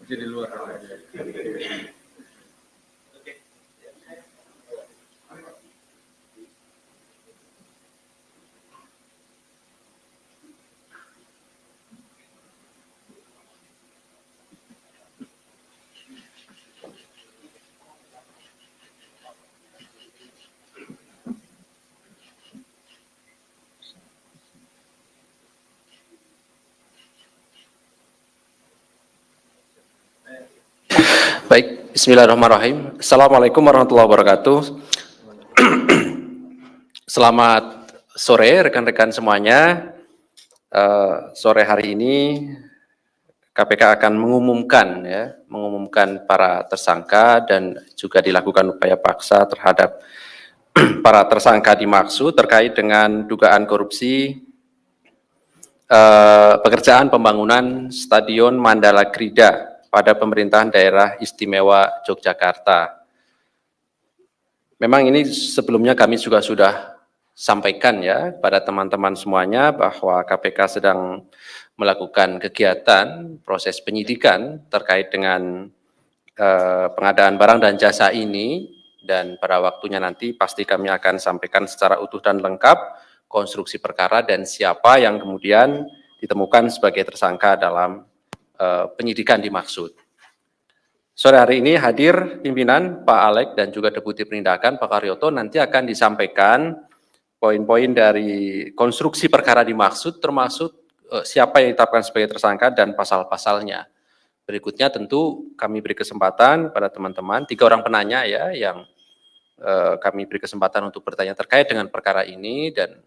Jadi luar. Baik, bismillahirrahmanirrahim. Assalamualaikum warahmatullahi wabarakatuh. Selamat sore rekan-rekan semuanya. Sore hari ini KPK akan mengumumkan para tersangka dan juga dilakukan upaya paksa terhadap para tersangka dimaksud terkait dengan dugaan korupsi pekerjaan pembangunan Stadion Mandala Krida pada pemerintahan daerah istimewa Yogyakarta. Memang ini sebelumnya kami juga sudah sampaikan ya pada teman-teman semuanya bahwa KPK sedang melakukan kegiatan proses penyidikan terkait dengan pengadaan barang dan jasa ini, dan pada waktunya nanti pasti kami akan sampaikan secara utuh dan lengkap konstruksi perkara dan siapa yang kemudian ditemukan sebagai tersangka dalam penyidikan dimaksud. Sore hari ini hadir pimpinan Pak Alek dan juga Deputi Penindakan Pak Karyoto, nanti akan disampaikan poin-poin dari konstruksi perkara dimaksud termasuk siapa yang ditetapkan sebagai tersangka dan pasal-pasalnya. Berikutnya tentu kami beri kesempatan pada teman-teman, 3 orang penanya ya yang kami beri kesempatan untuk bertanya terkait dengan perkara ini, dan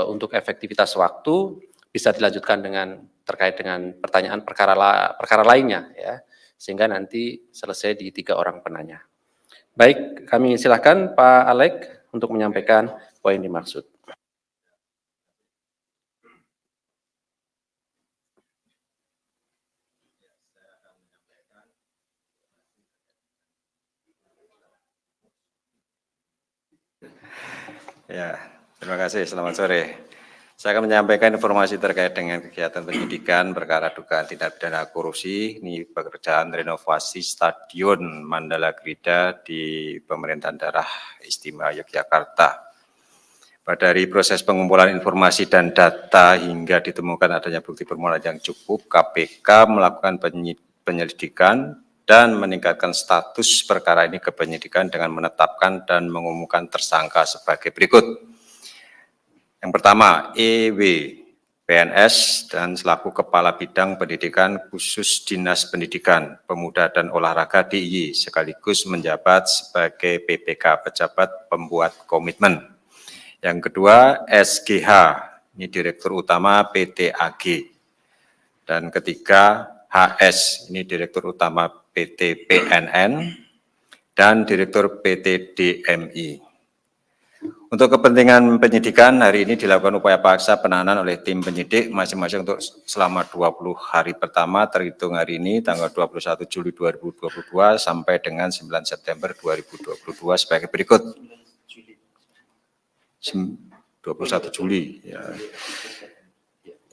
untuk efektivitas waktu bisa dilanjutkan dengan terkait dengan pertanyaan perkara lainnya ya, sehingga nanti selesai di 3 orang penanya. Baik, kami silakan Pak Alek untuk menyampaikan poin dimaksud. Ya, terima kasih. Selamat sore. Saya akan menyampaikan informasi terkait dengan kegiatan penyidikan perkara dugaan tindak pidana korupsi. Ini pekerjaan renovasi Stadion Mandala Krida di pemerintahan daerah istimewa Yogyakarta. Dari proses pengumpulan informasi dan data hingga ditemukan adanya bukti permulaan yang cukup, KPK melakukan penyelidikan dan meningkatkan status perkara ini ke penyidikan dengan menetapkan dan mengumumkan tersangka sebagai berikut. Yang pertama, EW, PNS dan selaku Kepala Bidang Pendidikan Khusus Dinas Pendidikan, Pemuda dan Olahraga DIY, sekaligus menjabat sebagai PPK, Pejabat Pembuat Komitmen. Yang kedua, SGH, ini Direktur Utama PT AG. Dan ketiga, HS, ini Direktur Utama PT PNN dan Direktur PT DMI. Untuk kepentingan penyidikan, hari ini dilakukan upaya paksa penahanan oleh tim penyidik masing-masing untuk selama 20 hari pertama terhitung hari ini tanggal 21 Juli 2022 sampai dengan 9 September 2022 sebagai berikut. 21 Juli. Ya.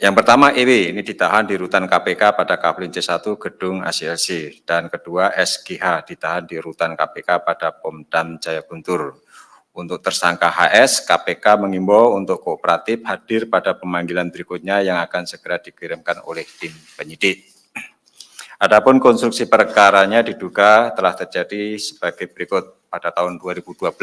Yang pertama EW, ini ditahan di rutan KPK pada Kaflin C1 Gedung ACLC, dan kedua SGH ditahan di rutan KPK pada Pomdam Jaya Guntur. Untuk tersangka HS, KPK mengimbau untuk kooperatif hadir pada pemanggilan berikutnya yang akan segera dikirimkan oleh tim penyidik. Adapun konstruksi perkaranya diduga telah terjadi sebagai berikut. Pada tahun 2012,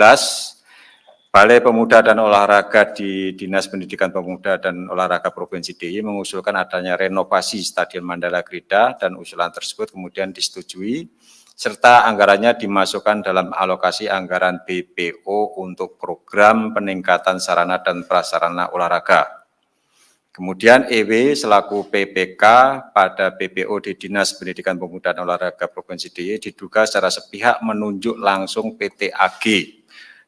Balai Pemuda dan Olahraga di Dinas Pendidikan Pemuda dan Olahraga Provinsi DIY mengusulkan adanya renovasi Stadion Mandala Krida, dan usulan tersebut kemudian disetujui, serta anggarannya dimasukkan dalam alokasi anggaran BPO untuk program peningkatan sarana dan prasarana olahraga. Kemudian EW selaku PPK pada BPO di Dinas Pendidikan Pemuda dan Olahraga Provinsi DIY diduga secara sepihak menunjuk langsung PT AG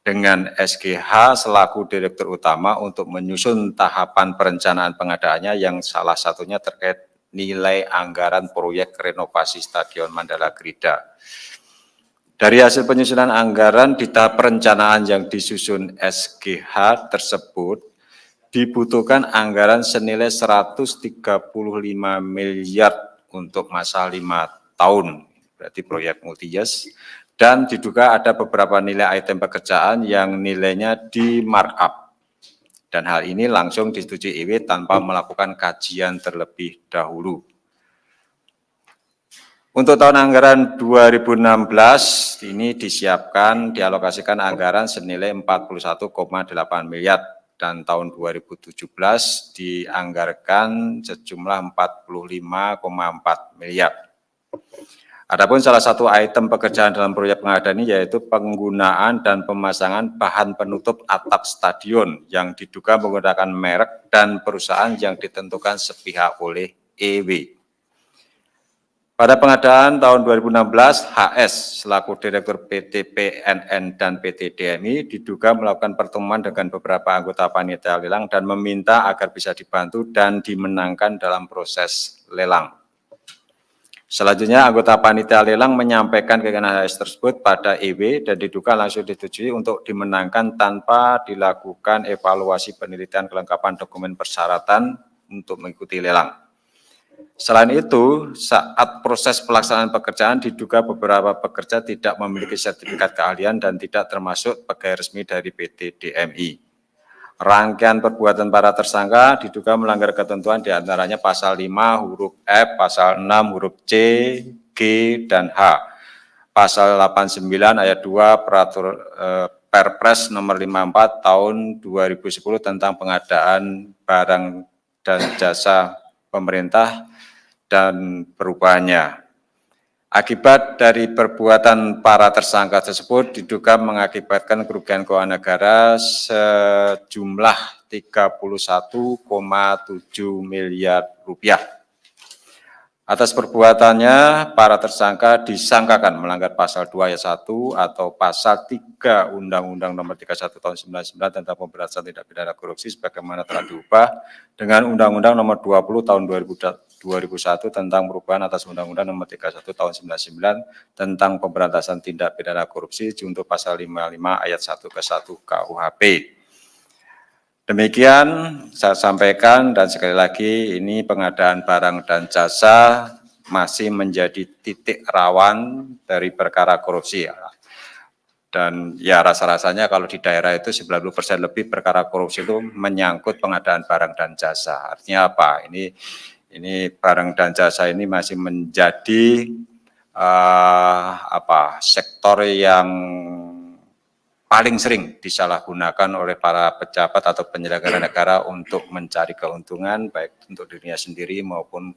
dengan SGH selaku Direktur Utama untuk menyusun tahapan perencanaan pengadaannya yang salah satunya terkait nilai anggaran proyek renovasi Stadion Mandala Krida. Dari hasil penyusunan anggaran di tahap perencanaan yang disusun SGH tersebut, dibutuhkan anggaran senilai 135 miliar untuk masa 5 tahun, berarti proyek multi-years, dan diduga ada beberapa nilai item pekerjaan yang nilainya di markup. Dan hal ini langsung disetujui EW tanpa melakukan kajian terlebih dahulu. Untuk tahun anggaran 2016 ini dialokasikan anggaran senilai 41,8 miliar dan tahun 2017 dianggarkan sejumlah 45,4 miliar. Adapun salah satu item pekerjaan dalam proyek pengadaan ini yaitu penggunaan dan pemasangan bahan penutup atap stadion yang diduga menggunakan merek dan perusahaan yang ditentukan sepihak oleh EW. Pada pengadaan tahun 2016, HS selaku Direktur PT PNN dan PT DMI diduga melakukan pertemuan dengan beberapa anggota panitia lelang dan meminta agar bisa dibantu dan dimenangkan dalam proses lelang. Selanjutnya, anggota panitia lelang menyampaikan keinginan HS tersebut pada EW dan diduga langsung disetujui untuk dimenangkan tanpa dilakukan evaluasi penelitian kelengkapan dokumen persyaratan untuk mengikuti lelang. Selain itu, saat proses pelaksanaan pekerjaan diduga beberapa pekerja tidak memiliki sertifikat keahlian dan tidak termasuk pegawai resmi dari PT DMI. Rangkaian perbuatan para tersangka diduga melanggar ketentuan diantaranya pasal 5 huruf F, pasal 6 huruf C, G, dan H. Pasal 89 ayat 2 Perpres nomor 54 tahun 2010 tentang pengadaan barang dan jasa pemerintah dan perubahannya. Akibat dari perbuatan para tersangka tersebut diduga mengakibatkan kerugian keuangan negara sejumlah 31,7 miliar rupiah. Atas perbuatannya, para tersangka disangkakan melanggar pasal 2 ayat 1 atau pasal 3 Undang-Undang Nomor 31 Tahun 99 tentang pemberantasan tindak pidana korupsi sebagaimana telah diubah dengan Undang-Undang Nomor 20 Tahun 2001 tentang perubahan atas Undang-Undang Nomor 31 Tahun 99 tentang pemberantasan tindak pidana korupsi junto pasal 55 ayat 1 ke 1 KUHP. Demikian saya sampaikan dan sekali lagi ini pengadaan barang dan jasa masih menjadi titik rawan dari perkara korupsi. Dan ya rasa-rasanya kalau di daerah itu 90% lebih perkara korupsi itu menyangkut pengadaan barang dan jasa. Artinya apa? Ini barang dan jasa ini masih menjadi sektor yang paling sering disalahgunakan oleh para pejabat atau penyelenggara negara untuk mencari keuntungan baik untuk dirinya sendiri maupun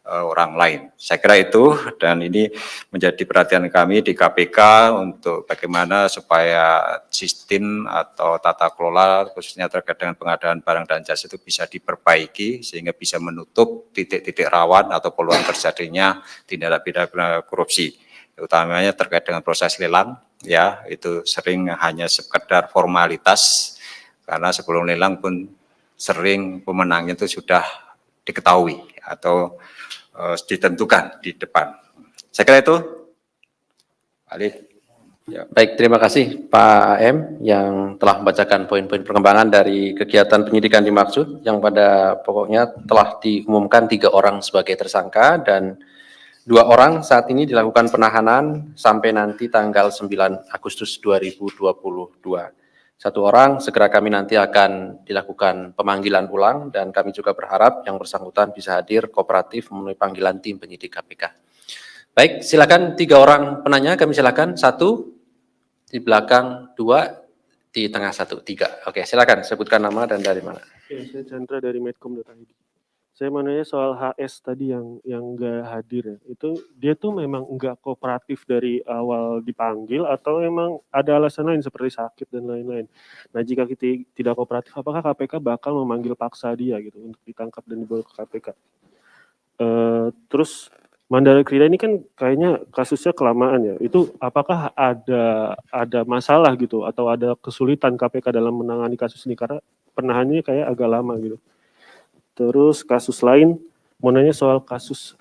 orang lain. Saya kira itu dan ini menjadi perhatian kami di KPK untuk bagaimana supaya sistem atau tata kelola khususnya terkait dengan pengadaan barang dan jasa itu bisa diperbaiki sehingga bisa menutup titik-titik rawan atau peluang terjadinya tindak pidana korupsi. Utamanya terkait dengan proses lelang, ya itu sering hanya sekedar formalitas karena sebelum lelang pun sering pemenangnya itu sudah diketahui atau ditentukan di depan. Saya kira itu, Ali. Ya, baik, terima kasih Pak AM yang telah membacakan poin-poin perkembangan dari kegiatan penyidikan dimaksud yang pada pokoknya telah diumumkan 3 orang sebagai tersangka dan 2 orang saat ini dilakukan penahanan sampai nanti tanggal 9 Agustus 2022. 1 orang segera kami nanti akan dilakukan pemanggilan ulang dan kami juga berharap yang bersangkutan bisa hadir kooperatif memenuhi panggilan tim penyidik KPK. Baik, silakan 3 orang penanya, kami silakan 1 di belakang, 2 di tengah, 1, 3. Oke, silakan sebutkan nama dan dari mana. Ya, saya Chandra dari Medcom.id. Saya mau nanya soal HS tadi yang nggak hadir ya. Itu dia tuh memang nggak kooperatif dari awal dipanggil atau memang ada alasan lain seperti sakit dan lain-lain. Nah jika kita tidak kooperatif, apakah KPK bakal memanggil paksa dia gitu untuk ditangkap dan dibawa ke KPK? Terus Mandala Krida ini kan kayaknya kasusnya kelamaan ya. Itu apakah ada masalah gitu atau ada kesulitan KPK dalam menangani kasus ini karena penahanannya kayak agak lama gitu. Terus kasus lain, mau nanya soal kasus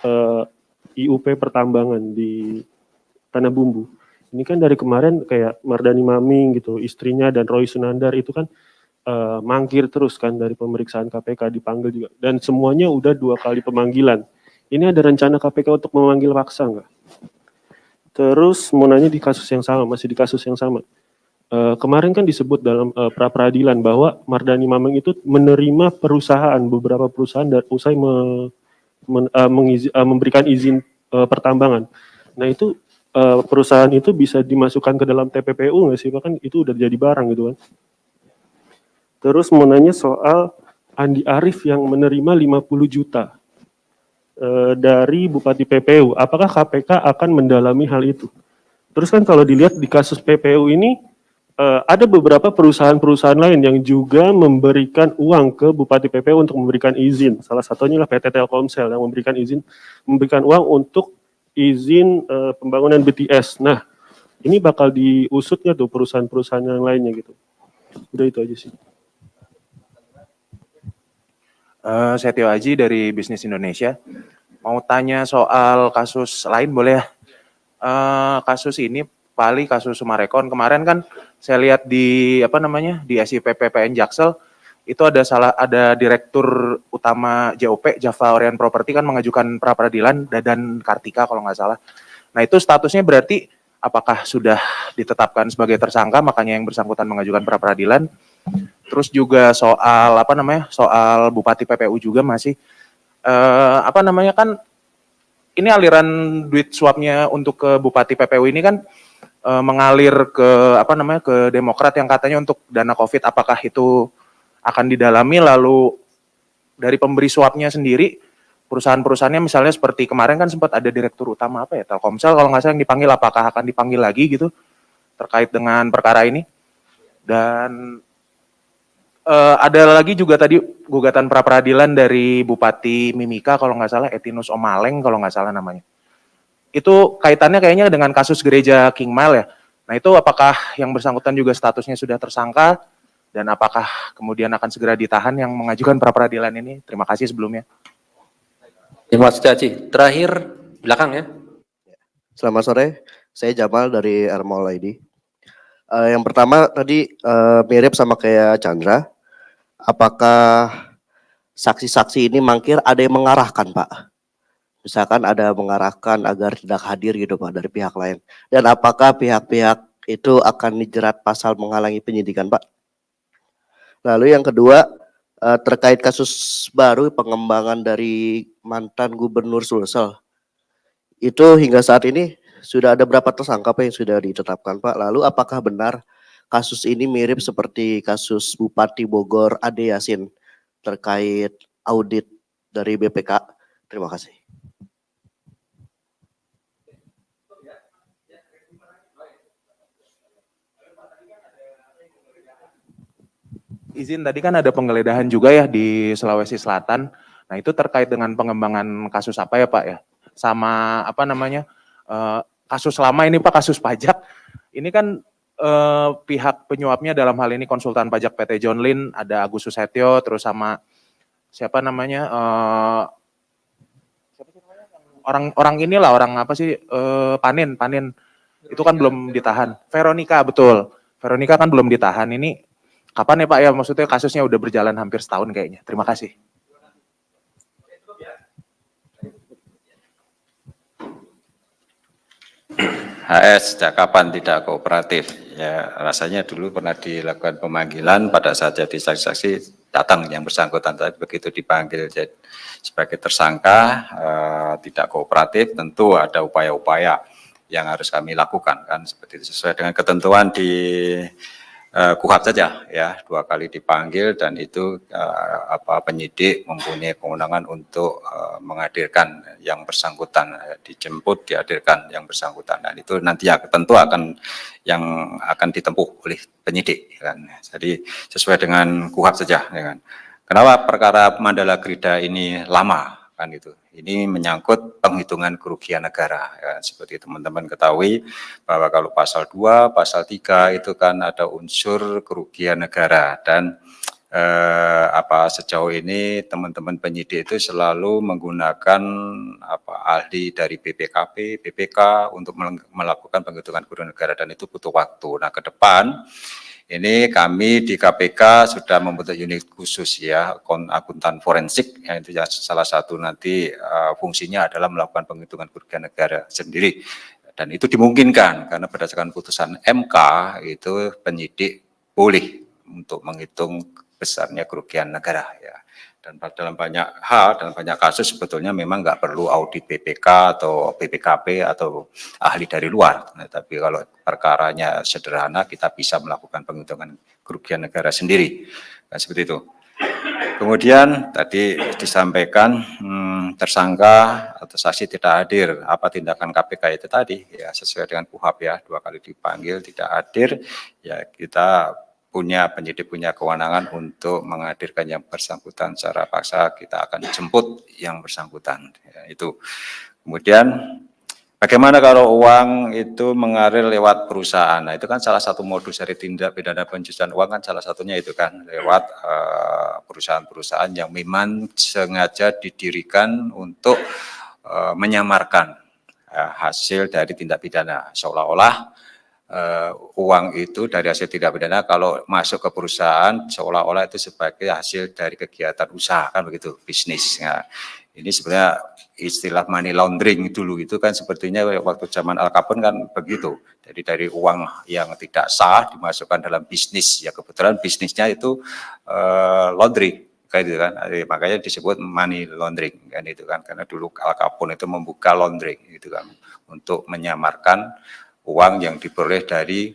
IUP pertambangan di Tanah Bumbu. Ini kan dari kemarin kayak Mardani Maming gitu, istrinya dan Roy Sunandar itu kan mangkir terus kan dari pemeriksaan KPK, dipanggil juga. Dan semuanya udah 2 kali pemanggilan. Ini ada rencana KPK untuk memanggil paksa nggak? Terus mau nanya di kasus yang sama, masih di kasus yang sama. Kemarin kan disebut dalam pra peradilan bahwa Mardhani Maming itu menerima beberapa perusahaan dan usai memberikan izin pertambangan. Nah itu perusahaan itu bisa dimasukkan ke dalam TPPU nggak sih? Bahkan itu udah jadi barang gitu kan. Terus mau nanya soal Andi Arief yang menerima 50 juta dari Bupati PPU. Apakah KPK akan mendalami hal itu? Terus kan kalau dilihat di kasus PPU ini ada beberapa perusahaan-perusahaan lain yang juga memberikan uang ke Bupati PPU untuk memberikan izin. Salah satunya lah PT Telkomsel yang memberikan uang untuk izin pembangunan BTS. Nah, ini bakal diusut nggak tuh perusahaan-perusahaan yang lainnya gitu? Udah itu aja sih. Setio Aji dari Bisnis Indonesia. Mau tanya soal kasus lain boleh ya? Kasus ini, Pali kasus Sumarekon kemarin kan saya lihat di di SIP PN Jaksel itu ada direktur utama JOP Java Orient Property kan mengajukan pra peradilan Dadan Kartika kalau nggak salah. Nah itu statusnya berarti apakah sudah ditetapkan sebagai tersangka makanya yang bersangkutan mengajukan pra peradilan? Terus juga soal soal Bupati PPU juga masih kan ini aliran duit suapnya untuk ke Bupati PPU ini kan mengalir ke ke Demokrat yang katanya untuk dana Covid. Apakah itu akan didalami, lalu dari pemberi suapnya sendiri perusahaan-perusahaannya misalnya seperti kemarin kan sempat ada direktur utama Telkomsel kalau nggak salah yang dipanggil, apakah akan dipanggil lagi gitu terkait dengan perkara ini? Dan ada lagi juga tadi gugatan pra peradilan dari Bupati Mimika kalau nggak salah, Etinus Omaleng kalau nggak salah namanya. Itu kaitannya kayaknya dengan kasus gereja King Mile ya. Nah itu apakah yang bersangkutan juga statusnya sudah tersangka dan apakah kemudian akan segera ditahan yang mengajukan pra peradilan ini? Terima kasih sebelumnya. Terima kasih Haji. Terakhir belakang ya. Selamat sore, saya Jamal dari Armol ID. Yang pertama tadi mirip sama kayak Chandra. Apakah saksi-saksi ini mangkir ada yang mengarahkan Pak? Misalkan ada mengarahkan agar tidak hadir gitu Pak dari pihak lain. Dan apakah pihak-pihak itu akan dijerat pasal menghalangi penyidikan Pak? Lalu yang kedua terkait kasus baru pengembangan dari mantan Gubernur Sulsel. Itu hingga saat ini sudah ada berapa tersangka Pak yang sudah ditetapkan Pak? Lalu apakah benar kasus ini mirip seperti kasus Bupati Bogor Ade Yasin terkait audit dari BPK? Terima kasih. Izin tadi kan ada penggeledahan juga ya di Sulawesi Selatan. Nah itu terkait dengan pengembangan kasus apa ya Pak ya? Sama kasus lama ini Pak, kasus pajak. Ini kan pihak penyuapnya dalam hal ini konsultan pajak PT John Lin, ada Agus Susetyo, terus sama orang inilah, orang Panin itu kan belum ditahan. Veronica, betul, Veronica kan belum ditahan. Ini kapan ya Pak ya, maksudnya kasusnya udah berjalan hampir setahun kayaknya. Terima kasih. HS sejak kapan tidak kooperatif? Ya rasanya dulu pernah dilakukan pemanggilan pada saat jadi saksi-saksi datang yang bersangkutan, tapi begitu dipanggil jadi sebagai tersangka tidak kooperatif, tentu ada upaya-upaya yang harus kami lakukan kan seperti itu sesuai dengan ketentuan di KUHP saja ya, 2 kali dipanggil dan itu penyidik mempunyai kewenangan untuk menghadirkan yang bersangkutan, dijemput dihadirkan yang bersangkutan, dan itu nanti ya tentu akan yang akan ditempuh oleh penyidik kan. Jadi sesuai dengan KUHP saja ya kan. Kenapa perkara Mandala Grida ini lama kan itu? Ini menyangkut penghitungan kerugian negara. Ya, seperti teman-teman ketahui bahwa kalau pasal 2, pasal 3 itu kan ada unsur kerugian negara dan sejauh ini teman-teman penyidik itu selalu menggunakan ahli dari BPKP, BPK untuk melakukan penghitungan kerugian negara dan itu butuh waktu. Nah, ke depan ini kami di KPK sudah membentuk unit khusus ya, akuntan forensik, yang itu ya salah satu nanti fungsinya adalah melakukan penghitungan kerugian negara sendiri. dan itu dimungkinkan karena berdasarkan putusan MK itu penyidik boleh untuk menghitung besarnya kerugian negara ya. Dan dalam banyak hal, dalam banyak kasus sebetulnya memang nggak perlu audit BPK atau BPKP atau ahli dari luar. Nah, tapi kalau perkaranya sederhana, kita bisa melakukan penghitungan kerugian negara sendiri. Nah, seperti itu. Kemudian tadi disampaikan tersangka atau saksi tidak hadir. Apa tindakan KPK itu tadi? Ya sesuai dengan KUHP ya, 2 kali dipanggil tidak hadir. Ya kita penyidik punya kewenangan untuk menghadirkan yang bersangkutan secara paksa, kita akan jemput yang bersangkutan. Ya, itu. Kemudian bagaimana kalau uang itu mengalir lewat perusahaan? Nah, itu kan salah satu modus dari tindak pidana pencucian uang kan salah satunya itu kan lewat perusahaan-perusahaan yang memang sengaja didirikan untuk menyamarkan hasil dari tindak pidana, seolah-olah uang itu dari hasil tindak pidana kalau masuk ke perusahaan seolah-olah itu sebagai hasil dari kegiatan usaha kan begitu, bisnis. Nah, ini sebenarnya istilah money laundering dulu itu kan sepertinya waktu zaman Al Capone kan begitu. Jadi dari uang yang tidak sah dimasukkan dalam bisnis, ya kebetulan bisnisnya itu laundry kayak gitu kan. Makanya disebut money laundering kan itu kan, karena dulu Al Capone itu membuka laundry gitu kan untuk menyamarkan uang yang diperoleh dari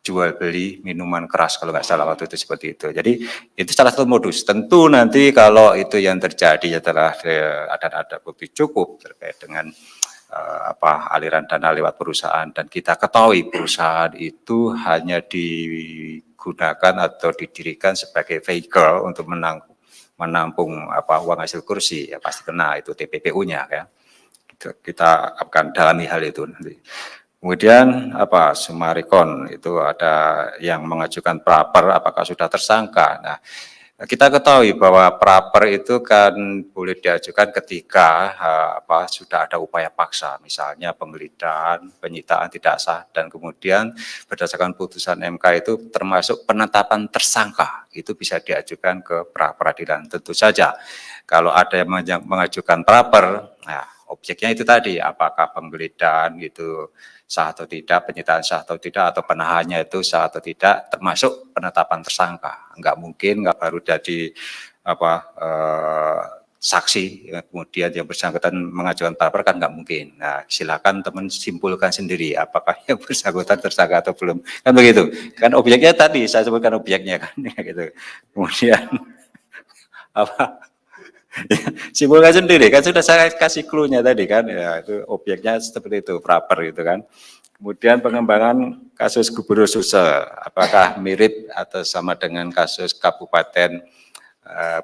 jual beli minuman keras kalau nggak salah waktu itu seperti itu. Jadi itu salah satu modus. Tentu nanti kalau itu yang terjadi setelah ada bukti cukup terkait dengan aliran dana lewat perusahaan dan kita ketahui perusahaan itu hanya digunakan atau didirikan sebagai vehicle untuk menampung uang hasil kursi, ya pasti kena itu TPPU-nya ya. Kita akan dalami hal itu nanti. Kemudian Sumarekon itu ada yang mengajukan praper, apakah sudah tersangka? Nah, kita ketahui bahwa praper itu kan boleh diajukan ketika sudah ada upaya paksa, misalnya penggeledahan, penyitaan tidak sah, dan kemudian berdasarkan putusan MK itu termasuk penetapan tersangka, itu bisa diajukan ke pra-peradilan. Tentu saja kalau ada yang mengajukan praper, nah objeknya itu tadi, apakah penggeledahan itu sah atau tidak, penyitaan sah atau tidak, atau penahannya itu sah atau tidak, termasuk penetapan tersangka. Enggak mungkin, enggak baru jadi saksi, kemudian yang bersangkutan mengajukan praper kan enggak mungkin. Nah, silakan teman simpulkan sendiri, apakah yang bersangkutan tersangka atau belum. Kan begitu. Kan objeknya tadi, saya sebutkan objeknya kan, gitu. Kemudian simpulkan sendiri kan sudah saya kasih clue-nya tadi kan ya, itu objeknya seperti itu praper gitu kan. Kemudian pengembangan kasus Gubernur Sulsel apakah mirip atau sama dengan kasus Kabupaten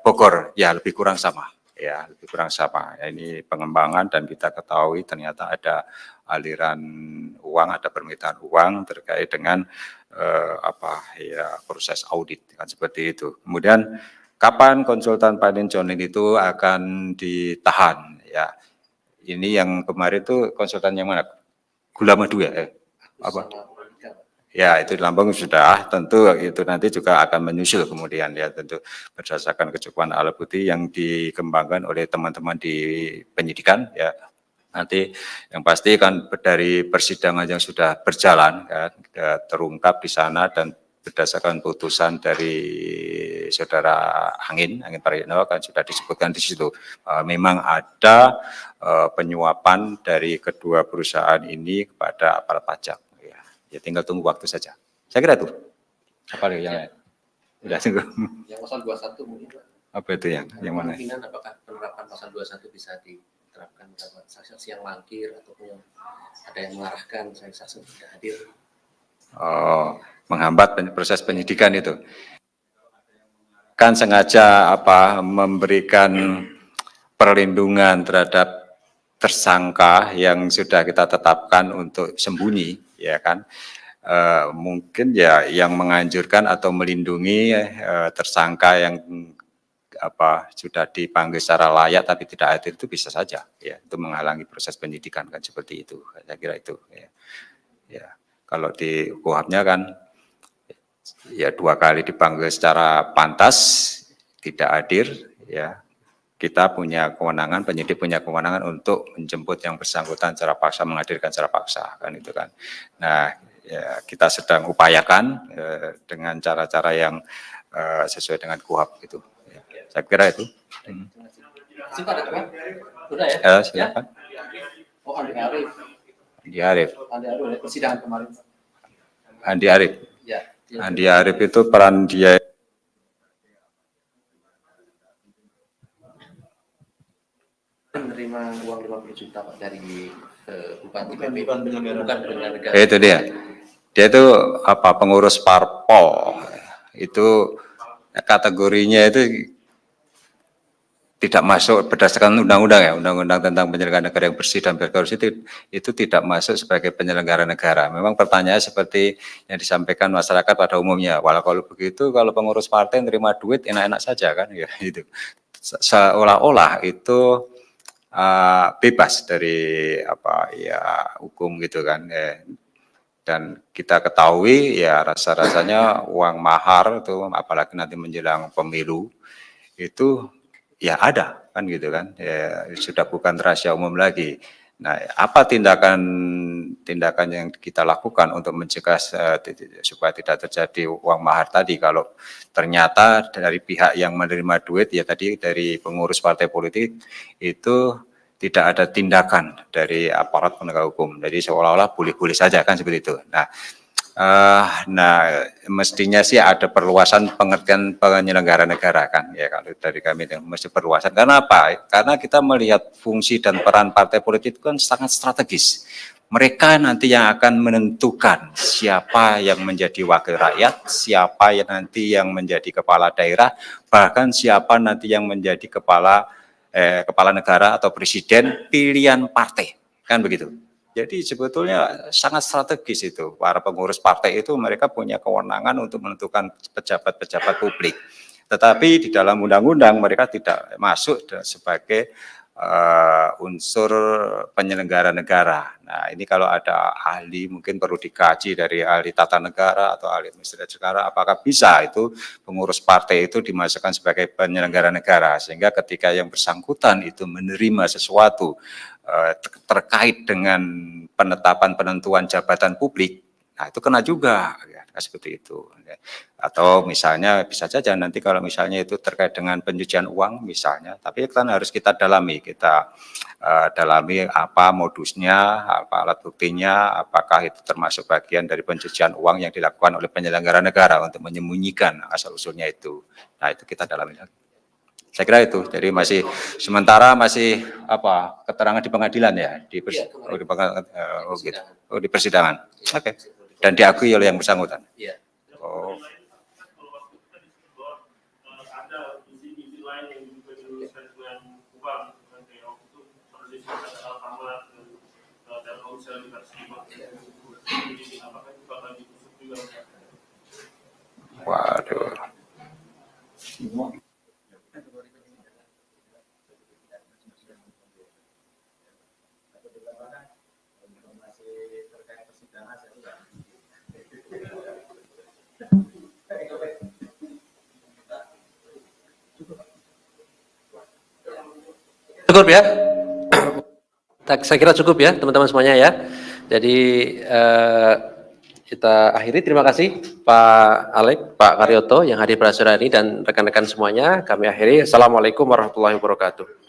Bogor? Ya lebih kurang sama ya, lebih kurang sama ya, ini pengembangan dan kita ketahui ternyata ada aliran uang, ada permintaan uang terkait dengan proses audit kan seperti itu. Kemudian kapan konsultan financial itu akan ditahan? Ya, ini yang kemarin itu konsultan yang mana? Gula Madu ya? Ya, itu di Lampung sudah, tentu itu nanti juga akan menyusul kemudian ya, tentu berdasarkan kecukupan alat bukti yang dikembangkan oleh teman-teman di penyidikan ya. Nanti yang pasti kan dari persidangan yang sudah berjalan kan, terungkap di sana dan berdasarkan putusan dari saudara Angin Prayono kan sudah disebutkan di situ memang ada penyuapan dari kedua perusahaan ini kepada aparat pajak. Ya tinggal tunggu waktu saja. Saya kira itu. Apa yang lain? Sudah tunggu. Yang pasal 21 mungkin Pak. Apa itu yang mana? Kemungkinan apakah penerapan pasal 21 bisa diterapkan pada saksi yang mangkir ataupun ada yang mengarahkan saksi tidak hadir. Oh, menghambat proses penyidikan itu. Kan sengaja memberikan perlindungan terhadap tersangka yang sudah kita tetapkan untuk sembunyi, ya kan? Mungkin ya yang menganjurkan atau melindungi tersangka yang sudah dipanggil secara layak tapi tidak hadir itu bisa saja, ya, itu menghalangi proses penyidikan kan seperti itu. Saya kira itu, ya. Ya. Kalau di KUHP-nya kan ya 2 kali dipanggil secara pantas tidak hadir ya kita punya kewenangan, penyidik punya kewenangan untuk menjemput yang bersangkutan secara paksa, menghadirkan secara paksa, kan itu kan. Nah, ya, kita sedang upayakan dengan cara-cara yang sesuai dengan KUHAP gitu. Ya, saya kira itu. Singkat ya, sudah ya? Silakan. Oh, Andi Arief. Andi Arief. Andi Arief ya, persidangan kemarin. Andi Arief. Ya. Andi Arief itu peran dia menerima uang 50 juta Pak dari Bupati bukan penyelenggara. itu dia. Dia itu apa, pengurus parpol. Itu kategorinya itu tidak masuk berdasarkan undang-undang ya, undang-undang tentang penyelenggaraan negara yang bersih dan berkorupsi itu tidak masuk sebagai penyelenggara negara. Memang pertanyaan seperti yang disampaikan masyarakat pada umumnya. Walau kalau begitu, kalau pengurus partai nerima duit enak-enak saja kan, ya itu. Seolah-olah itu bebas dari apa ya hukum gitu kan. Dan kita ketahui ya rasa-rasanya uang mahar itu apalagi nanti menjelang pemilu itu ya ada kan gitu kan, ya, sudah bukan rahasia umum lagi. Nah, apa tindakan yang kita lakukan untuk mencegah supaya tidak terjadi uang mahar tadi? Kalau ternyata dari pihak yang menerima duit ya tadi dari pengurus partai politik itu tidak ada tindakan dari aparat penegak hukum, jadi seolah-olah boleh-boleh saja kan seperti itu. Nah, mestinya sih ada perluasan pengertian penyelenggara negara kan, ya kalau dari kami mesti perluasan. Karena apa? Karena kita melihat fungsi dan peran partai politik itu kan sangat strategis. Mereka nanti yang akan menentukan siapa yang menjadi wakil rakyat, siapa yang nanti yang menjadi kepala daerah, bahkan siapa nanti yang menjadi kepala negara atau presiden pilihan partai, kan begitu. Jadi sebetulnya sangat strategis itu. Para pengurus partai itu mereka punya kewenangan untuk menentukan pejabat-pejabat publik. Tetapi di dalam undang-undang mereka tidak masuk sebagai unsur penyelenggara negara. Nah, ini kalau ada ahli mungkin perlu dikaji dari ahli tata negara atau ahli administrasi negara, apakah bisa itu pengurus partai itu dimasukkan sebagai penyelenggara negara, sehingga ketika yang bersangkutan itu menerima sesuatu terkait dengan penetapan penentuan jabatan publik, nah itu kena juga, ya, seperti itu. Atau misalnya bisa saja nanti kalau misalnya itu terkait dengan pencucian uang misalnya, tapi kan harus kita dalami, dalami apa modusnya, apa alat buktinya, apakah itu termasuk bagian dari pencucian uang yang dilakukan oleh penyelenggara negara untuk menyembunyikan asal-usulnya itu. Nah itu kita dalami lagi. Saya kira itu. Jadi sementara masih apa keterangan di pengadilan ya, di persidangan. Oke. Dan diakui oleh yang bersangkutan. Iya. Oh. Waduh. Cukup ya. Saya kira cukup ya teman-teman semuanya ya. Jadi kita akhiri. Terima kasih Pak Alek, Pak Karyoto yang hadir pada sore ini dan rekan-rekan semuanya. Kami akhiri. Assalamualaikum warahmatullahi wabarakatuh.